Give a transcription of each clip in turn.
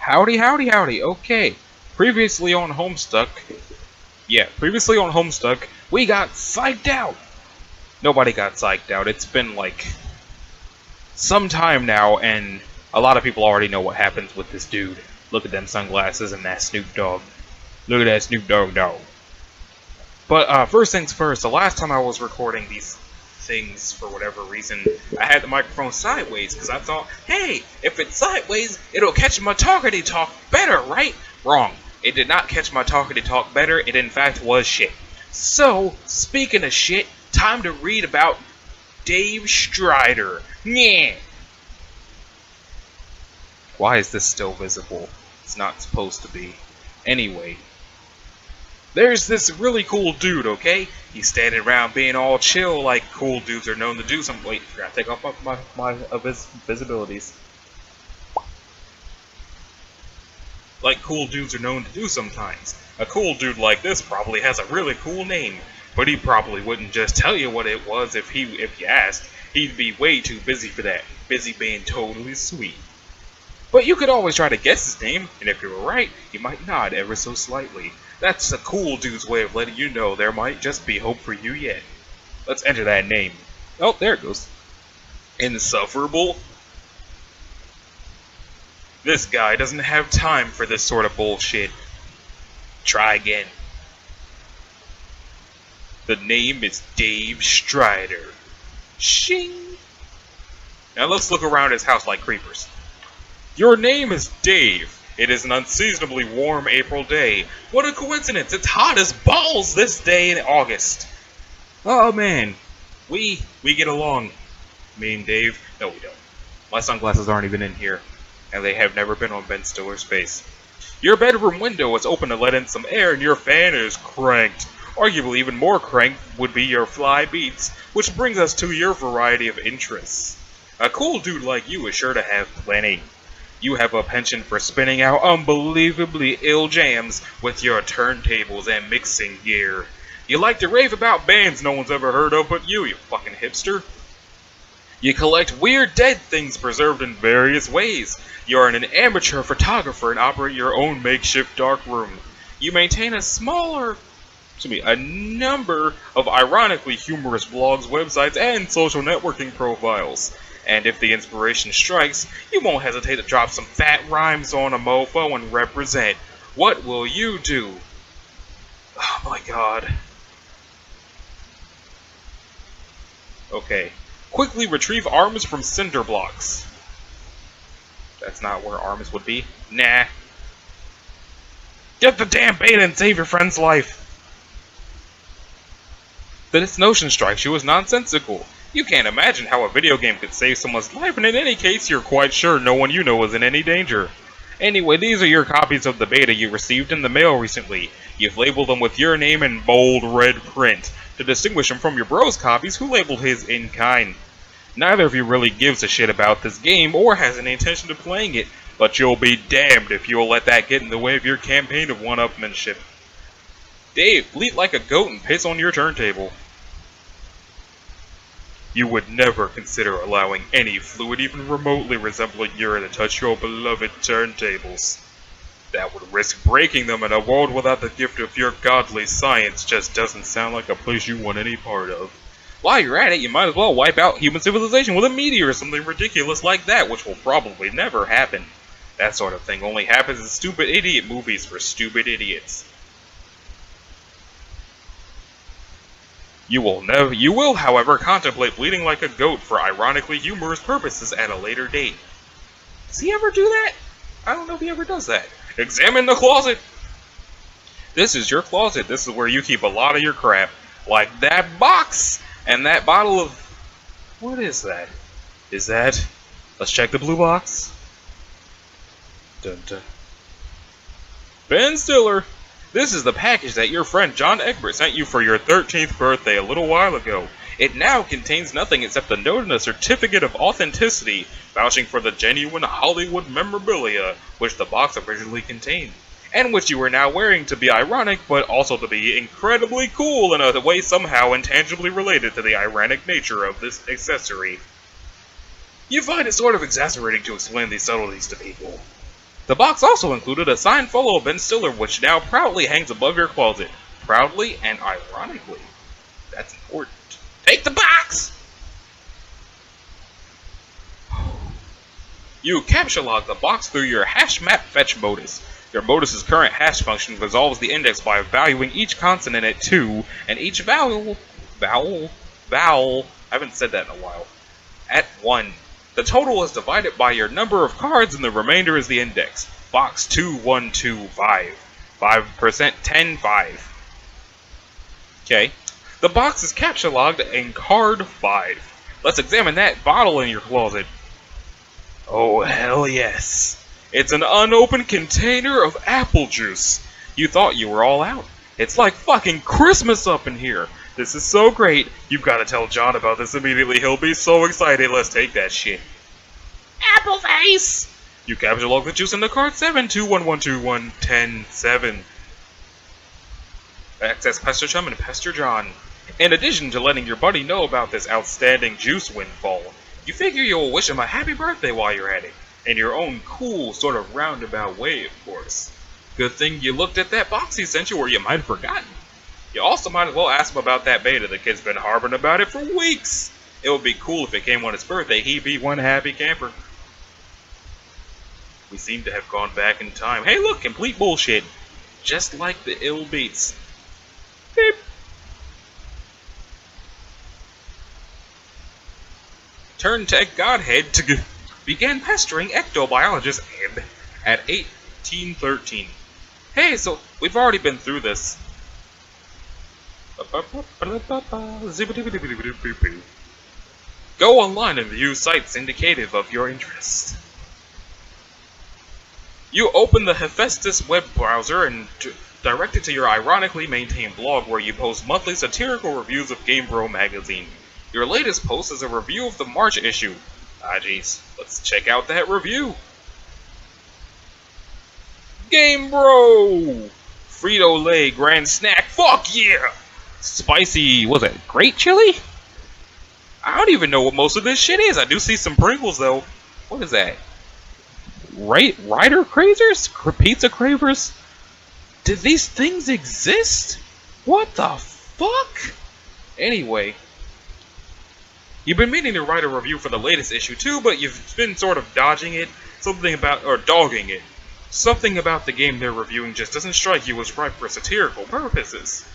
Howdy, howdy, howdy. Okay. Previously on Homestuck, we got psyched out. Nobody got psyched out. It's been like some time now, and a lot of people already know what happens with this dude. Look at them sunglasses and that Snoop Dogg. Look at that Snoop Dogg dog. But first things first, the last time I was recording these things, for whatever reason, I had the microphone sideways because I thought, hey, if it's sideways, it'll catch my talkity talk better, right? Wrong. It did not catch my talkity talk better. It in fact was shit. So, speaking of shit, time to read about Dave Strider. Yeah. Why is this still visible? It's not supposed to be. Anyway. There's this really cool dude, okay? He's standing around being all chill like cool dudes are known to do. Wait, I forgot to take off my visibilities. Like cool dudes are known to do sometimes. A cool dude like this probably has a really cool name, but he probably wouldn't just tell you what it was if you asked. He'd be way too busy for that, busy being totally sweet. But you could always try to guess his name, and if you were right, he might nod ever so slightly. That's a cool dude's way of letting you know there might just be hope for you yet. Let's enter that name. Oh, there it goes. Insufferable. This guy doesn't have time for this sort of bullshit. Try again. The name is Dave Strider. Shing. Now let's look around his house like creepers. Your name is Dave. It is an unseasonably warm April day. What a coincidence! It's hot as balls this day in August. Oh man, we get along. Me and Dave. No, we don't. My sunglasses aren't even in here, and they have never been on Ben Stiller's face. Your bedroom window is open to let in some air, and your fan is cranked. Arguably, even more cranked would be your fly beats, which brings us to your variety of interests. A cool dude like you is sure to have plenty. You have a penchant for spinning out unbelievably ill jams with your turntables and mixing gear. You like to rave about bands no one's ever heard of but you fucking hipster. You collect weird dead things preserved in various ways. You're an amateur photographer and operate your own makeshift darkroom. You maintain a number of ironically humorous blogs, websites, and social networking profiles. And if the inspiration strikes, you won't hesitate to drop some fat rhymes on a mofo and represent. What will you do? Oh my god. Okay. Quickly retrieve arms from cinder blocks. That's not where arms would be. Nah. Get the damn beta and save your friend's life. This notion strikes you as nonsensical. You can't imagine how a video game could save someone's life, and in any case, you're quite sure no one you know is in any danger. Anyway, these are your copies of the beta you received in the mail recently. You've labeled them with your name in bold red print, to distinguish them from your bro's copies who labeled his in kind. Neither of you really gives a shit about this game, or has any intention of playing it, but you'll be damned if you'll let that get in the way of your campaign of one-upmanship. Dave, bleat like a goat and piss on your turntable. You would never consider allowing any fluid even remotely resembling urine to touch your beloved turntables. That would risk breaking them, in a world without the gift of your godly science just doesn't sound like a place you want any part of. While you're at it, you might as well wipe out human civilization with a meteor or something ridiculous like that, which will probably never happen. That sort of thing only happens in stupid idiot movies for stupid idiots. You will, however, contemplate bleeding like a goat for ironically humorous purposes at a later date. Does he ever do that? I don't know if he ever does that. Examine the closet! This is your closet. This is where you keep a lot of your crap. Like that box! And that bottle of... What is that? Is that... Let's check the blue box. Dun dun. Ben Stiller! This is the package that your friend John Egbert sent you for your 13th birthday a little while ago. It now contains nothing except a note and a certificate of authenticity, vouching for the genuine Hollywood memorabilia which the box originally contained, and which you are now wearing to be ironic, but also to be incredibly cool in a way somehow intangibly related to the ironic nature of this accessory. You find it sort of exasperating to explain these subtleties to people. The box also included a signed photo of Ben Stiller, which now proudly hangs above your closet. Proudly and ironically. That's important. Take the box! You capture log the box through your hash map fetch modus. Your modus's current hash function resolves the index by valuing each consonant at 2 and each vowel, I haven't said that in a while, at 1. The total is divided by your number of cards and the remainder is the index. Box 2125. 5% 10 5. Okay. The box is capture logged in card 5. Let's examine that bottle in your closet. Oh, hell yes. It's an unopened container of apple juice. You thought you were all out. It's like fucking Christmas up in here. This is so great. You've got to tell John about this immediately. He'll be so excited. Let's take that shit. Apple face! You capture log the juice in the card 721121110-7. Access Pester Chum and Pester John. In addition to letting your buddy know about this outstanding juice windfall, you figure you'll wish him a happy birthday while you're at it. In your own cool, sort of roundabout way, of course. Good thing you looked at that box he sent you, or you might have forgotten. You also might as well ask him about that beta. The kid's been harboring about it for weeks. It would be cool if it came on his birthday. He'd be one happy camper. We seem to have gone back in time. Hey look, complete bullshit. Just like the ill beats. Beep. Turn Tech Godhead to began pestering ectobiologists and at 1813. Hey, so we've already been through this. Go online and view sites indicative of your interest. You open the Hephaestus web browser and direct it to your ironically maintained blog where you post monthly satirical reviews of Game Bro magazine. Your latest post is a review of the March issue. Ah jeez, let's check out that review. Game Bro! Frito-Lay Grand Snack, fuck yeah! Spicy, was it grape chili? I don't even know what most of this shit is. I do see some Pringles though. What is that? Rider Crazers? Pizza Cravers? Did these things exist? What the fuck? Anyway, you've been meaning to write a review for the latest issue too, but you've been sort of dodging it. Dogging it. Something about the game they're reviewing just doesn't strike you as ripe for satirical purposes.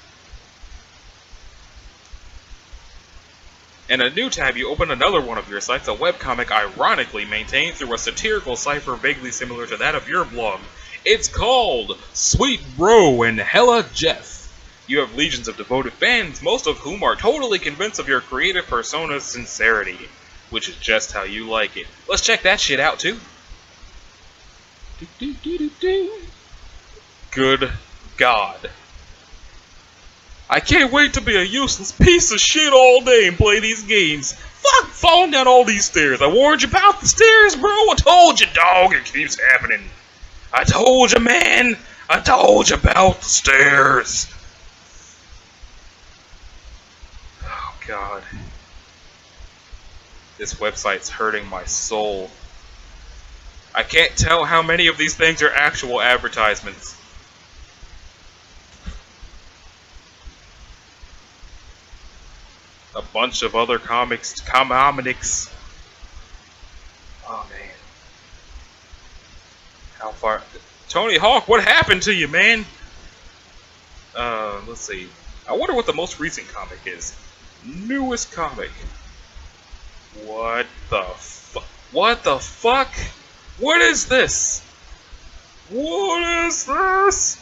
In a new tab, you open another one of your sites, a webcomic ironically maintained through a satirical cipher vaguely similar to that of your blog. It's called Sweet Bro and Hella Jeff. You have legions of devoted fans, most of whom are totally convinced of your creative persona's sincerity, which is just how you like it. Let's check that shit out too. Good God. I can't wait to be a useless piece of shit all day and play these games. Fuck falling down all these stairs. I warned you about the stairs, bro. I told you, dog. It keeps happening. I told you, man. I told you about the stairs. Oh, God. This website's hurting my soul. I can't tell how many of these things are actual advertisements. A bunch of other comics. Oh man. How far? Tony Hawk, what happened to you, man? Let's see. I wonder what the most recent comic is. Newest comic. What the fuck? What the fuck? What is this? What is this?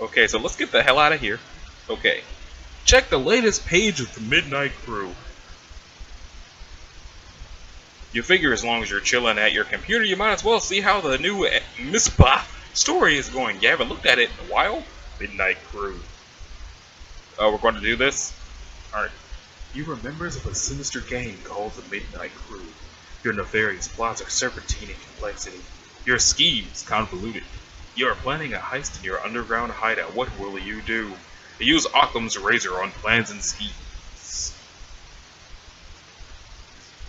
Okay, so let's get the hell out of here. Okay. Check the latest page of the Midnight Crew. You figure as long as you're chilling at your computer, you might as well see how the new Mispa story is going. You haven't looked at it in a while? Midnight Crew. Oh, we're going to do this? Alright. You are members of a sinister gang called the Midnight Crew. Your nefarious plots are serpentine in complexity. Your schemes convoluted. You are planning a heist in your underground hideout. What will you do? You use Occam's razor on plans and schemes.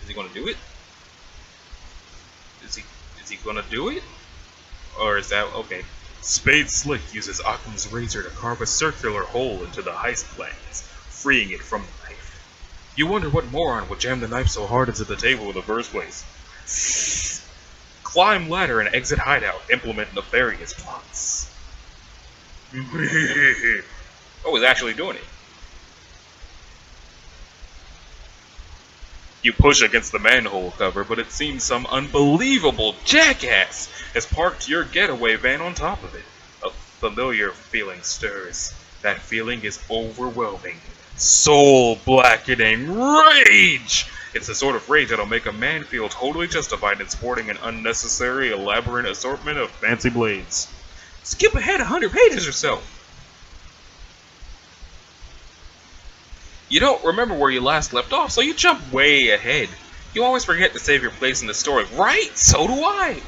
Is he going to do it? Is he gonna do it? Or is that okay? Spade Slick uses Occam's razor to carve a circular hole into the heist plans, freeing it from the knife. You wonder what moron would jam the knife so hard into the table in the first place. Climb ladder and exit hideout. Implement nefarious plots. Oh, he's actually doing it. You push against the manhole cover, but it seems some unbelievable jackass has parked your getaway van on top of it. A familiar feeling stirs. That feeling is overwhelming, soul-blackening rage! It's the sort of rage that'll make a man feel totally justified in sporting an unnecessary, elaborate assortment of fancy blades. Skip ahead 100 pages or so. You don't remember where you last left off, so you jump way ahead. You always forget to save your place in the story, right? So do I!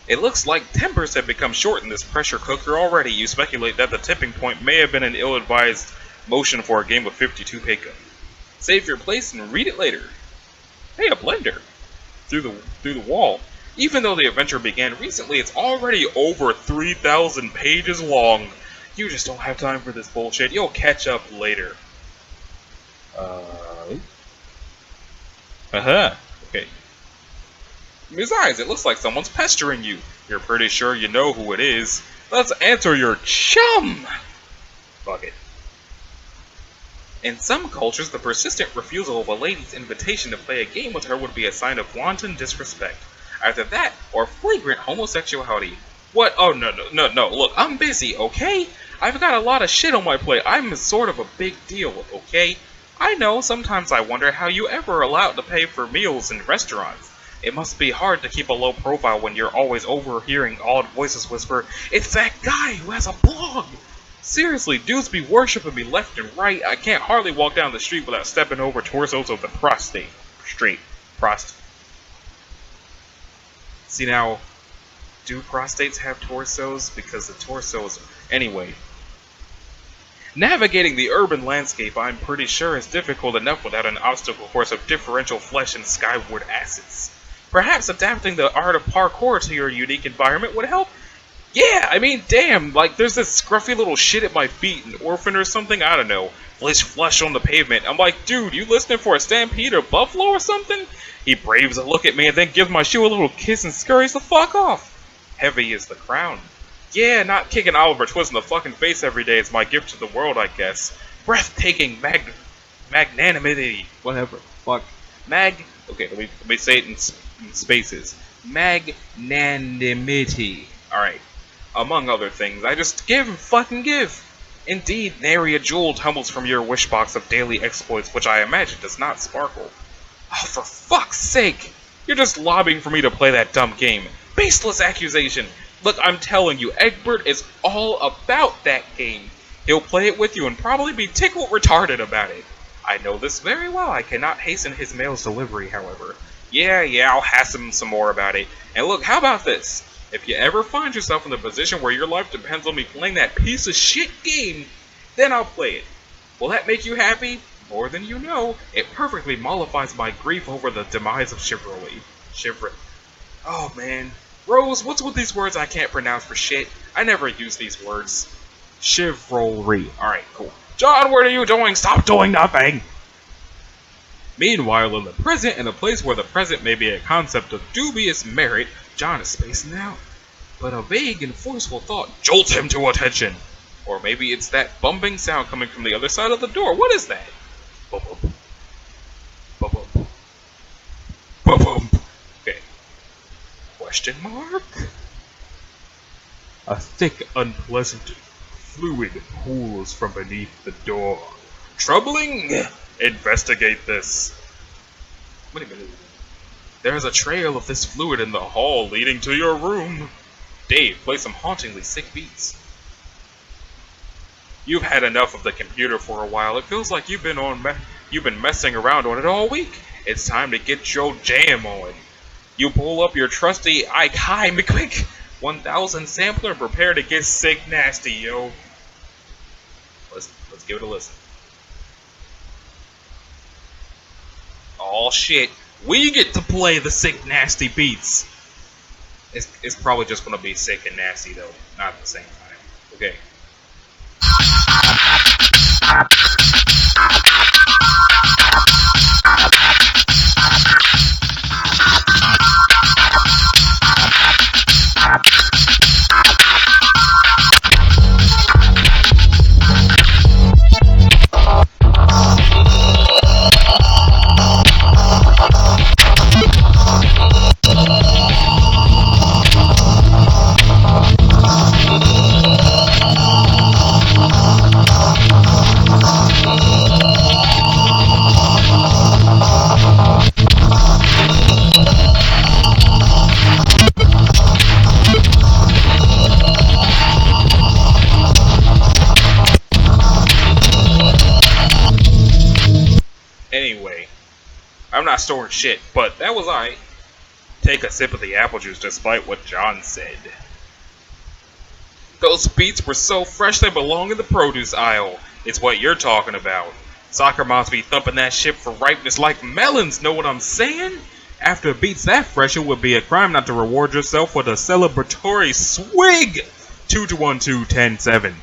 It looks like tempers have become short in this pressure cooker already. You speculate that the tipping point may have been an ill-advised motion for a game of 52 Peka. Save your place and read it later. Hey, a blender! Through the wall. Even though the adventure began recently, it's already over 3,000 pages long. You just don't have time for this bullshit. You'll catch up later. Okay. Besides, it looks like someone's pestering you. You're pretty sure you know who it is. Let's answer your chum! Fuck it. In some cultures, the persistent refusal of a lady's invitation to play a game with her would be a sign of wanton disrespect. Either that, or flagrant homosexuality. What? Oh, no. Look, I'm busy, okay? I've got a lot of shit on my plate. I'm sort of a big deal, okay? I know, sometimes I wonder how you ever are allowed to pay for meals in restaurants. It must be hard to keep a low profile when you're always overhearing odd voices whisper, "It's that guy who has a blog!" Seriously, dudes be worshipping me left and right. I can't hardly walk down the street without stepping over torsos of the prostate. See now, do prostates have torsos? Because the torsos... Anyway. Navigating the urban landscape, I'm pretty sure, is difficult enough without an obstacle course of differential flesh and skyward acids. Perhaps adapting the art of parkour to your unique environment would help? Yeah, I mean, damn, like, there's this scruffy little shit at my feet, an orphan or something, I don't know, lays flesh on the pavement. I'm like, dude, you listening for a stampede or buffalo or something? He braves a look at me and then gives my shoe a little kiss and scurries the fuck off. Heavy is the crown. Yeah, not kicking Oliver Twist in the fucking face every day is my gift to the world, I guess. Breathtaking magnanimity. Whatever. Fuck. Okay, let me say it in spaces. Magnanimity. Alright. Among other things, I just give and fucking give. Indeed, nary a jewel tumbles from your wish box of daily exploits, which I imagine does not sparkle. Oh, for fuck's sake! You're just lobbying for me to play that dumb game. Baseless accusation! Look, I'm telling you, Egbert is all about that game. He'll play it with you and probably be tickled retarded about it. I know this very well. I cannot hasten his mail's delivery, however. Yeah, I'll hassle him some more about it. And look, how about this? If you ever find yourself in the position where your life depends on me playing that piece of shit game, then I'll play it. Will that make you happy? More than you know. It perfectly mollifies my grief over the demise of chivalry. Oh, man. Rose, what's with these words I can't pronounce for shit? I never use these words. Chivalry. Alright, cool. John, what are you doing? Stop doing nothing! Meanwhile, in the present, in a place where the present may be a concept of dubious merit, John is spacing out. But a vague and forceful thought jolts him to attention. Or maybe it's that bumping sound coming from the other side of the door. What is that? Bump, bump. Bump, bump. Bump, bump. Okay. Question mark? A thick, unpleasant fluid pools from beneath the door. Troubling? Investigate this. Wait a minute. There's a trail of this fluid in the hall leading to your room. Dave, play some hauntingly sick beats. You've had enough of the computer for a while. It feels like you've been messing around on it all week. It's time to get your jam on. You pull up your trusty Ike High McQuick 1000 sampler and prepare to get sick nasty, yo. Let's give it a listen. Oh shit, we get to play the sick nasty beats. It's probably just gonna be sick and nasty though, not at the same time. Okay. Anyway, I'm not storing shit, but that was I. Take a sip of the apple juice despite what John said. Those beets were so fresh they belong in the produce aisle. It's what you're talking about. Soccer moms be thumping that shit for ripeness like melons, know what I'm saying? After beets that fresh, it would be a crime not to reward yourself with a celebratory swig! 2-2-1-2-10-7.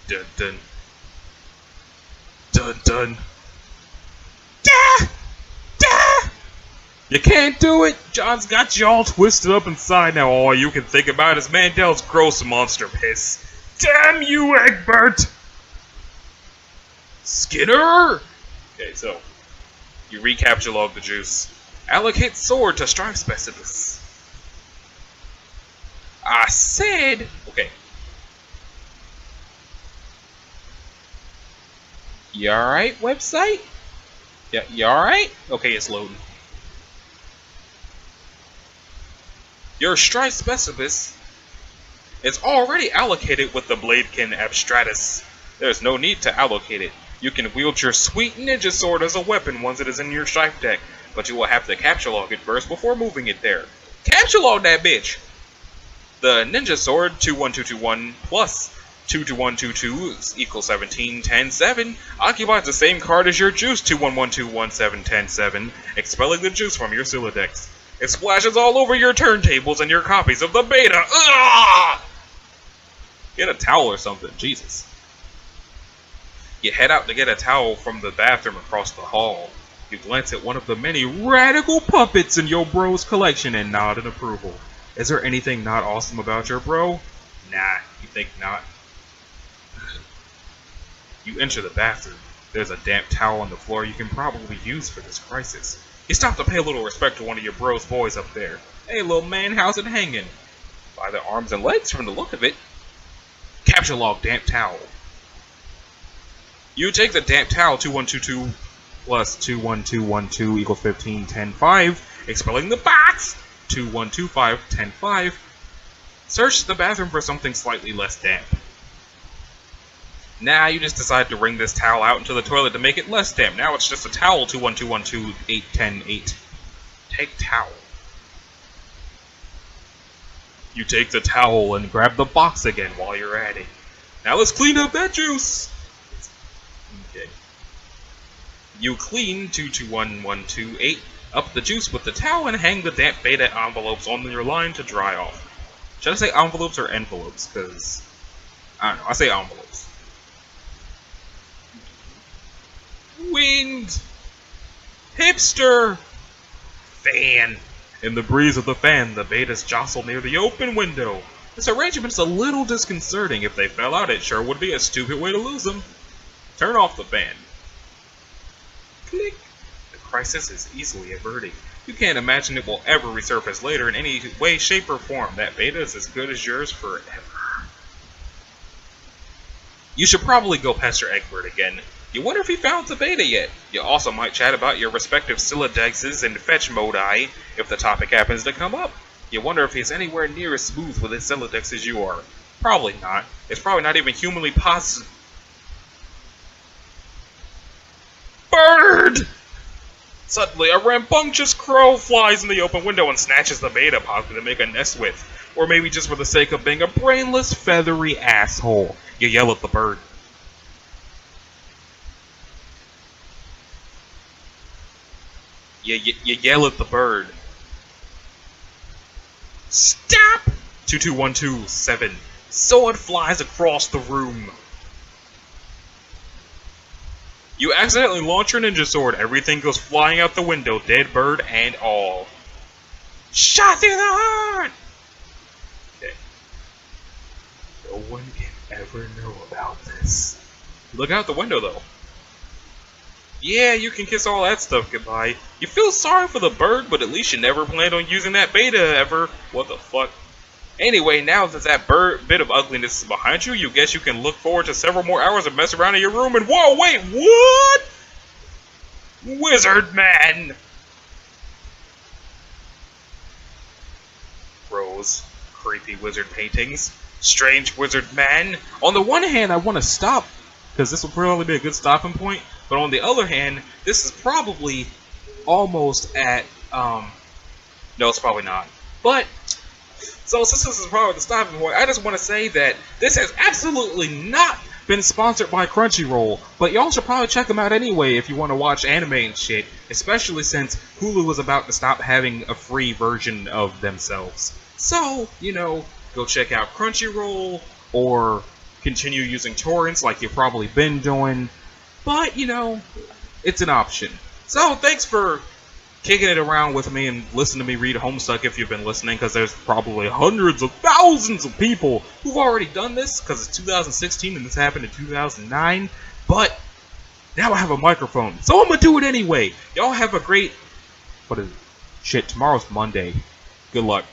Dun dun. Dun dun. Da! Da! You can't do it! John's got you all twisted up inside now. All you can think about is Mandel's gross monster piss. Damn you, Egbert! Skinner! Okay, so you recapture log the juice. Allocate sword to strive specialist. I said... Okay. You alright, website? Yeah, you alright? Okay, it's loading. Your strive specialist is already allocated with the Bladekin Abstratus. There's no need to allocate it. You can wield your sweet ninja sword as a weapon once it is in your strife deck, but you will have to capture log it first before moving it there. Capture log that bitch! The ninja sword 2-1-2-2-1 plus 2-2-1-2-2 equals 17-10-7 occupies the same card as your juice 2-1-1-2-1-7-10-7, expelling the juice from your Siladex. It splashes all over your turntables and your copies of the beta. Ugh! Get a towel or something, Jesus. You head out to get a towel from the bathroom across the hall. You glance at one of the many radical puppets in your bro's collection and nod in approval. Is there anything not awesome about your bro? Nah, you think not. You enter the bathroom. There's a damp towel on the floor you can probably use for this crisis. You stop to pay a little respect to one of your bro's boys up there. Hey, little man, how's it hanging? By the arms and legs from the look of it. Capture log damp towel. You take the damp towel 2-1-2-2 plus 2-1-2-1-2 equals 15-10-5, expelling the box 2-1-2-5-10-5. Search the bathroom for something slightly less damp. Nah, you just decide to wring this towel out into the toilet to make it less damp. Now it's just a towel 2-1-2-1-2-8-10-8. Take towel. You take the towel and grab the box again while you're at it. Now let's clean up that juice! Okay. You clean 2-2-1-1-2-8 up the juice with the towel and hang the damp beta envelopes on your line to dry off. Should I say envelopes or envelopes? Because, I don't know, I say envelopes. Wind! Hipster! Fan! In the breeze of the fan, the betas jostle near the open window. This arrangement's a little disconcerting. If they fell out, it sure would be a stupid way to lose them. Turn off the fan. Click. The crisis is easily averted. You can't imagine it will ever resurface later in any way, shape, or form. That beta is as good as yours forever. You should probably go pester Egbert again. You wonder if he found the beta yet. You also might chat about your respective Silodexes and fetch modi if the topic happens to come up. You wonder if he's anywhere near as smooth with his Silodex as you are. Probably not. It's probably not even humanly possible. Bird! Suddenly, a rambunctious crow flies in the open window and snatches the beta pocket to make a nest with. Or maybe just for the sake of being a brainless, feathery asshole. You yell at the bird. You yell at the bird. Stop! 22127. Sword flies across the room. You accidentally launch your ninja sword. Everything goes flying out the window, dead bird and all. Shot through the heart! Okay. No one can ever know about this. Look out the window, though. Yeah, you can kiss all that stuff goodbye. You feel sorry for the bird, but at least you never planned on using that beta ever. What the fuck? Anyway, now that bit of ugliness is behind you, you guess you can look forward to several more hours of mess around in your room and whoa, wait, what? Wizard Man! Rose. Creepy wizard paintings. Strange wizard man. On the one hand, I want to stop, because this will probably be a good stopping point, but on the other hand, this is probably almost at, no, it's probably not. But, so since this is probably the stopping point, I just want to say that this has absolutely not been sponsored by Crunchyroll, but y'all should probably check them out anyway if you want to watch anime and shit, especially since Hulu is about to stop having a free version of themselves. So, go check out Crunchyroll, or continue using torrents like you've probably been doing, but, it's an option. So, thanks for kicking it around with me and listening to me read Homestuck if you've been listening, because there's probably hundreds of thousands of people who've already done this, because it's 2016 and this happened in 2009, but now I have a microphone, so I'm gonna do it anyway. Y'all have a great, shit, tomorrow's Monday. Good luck.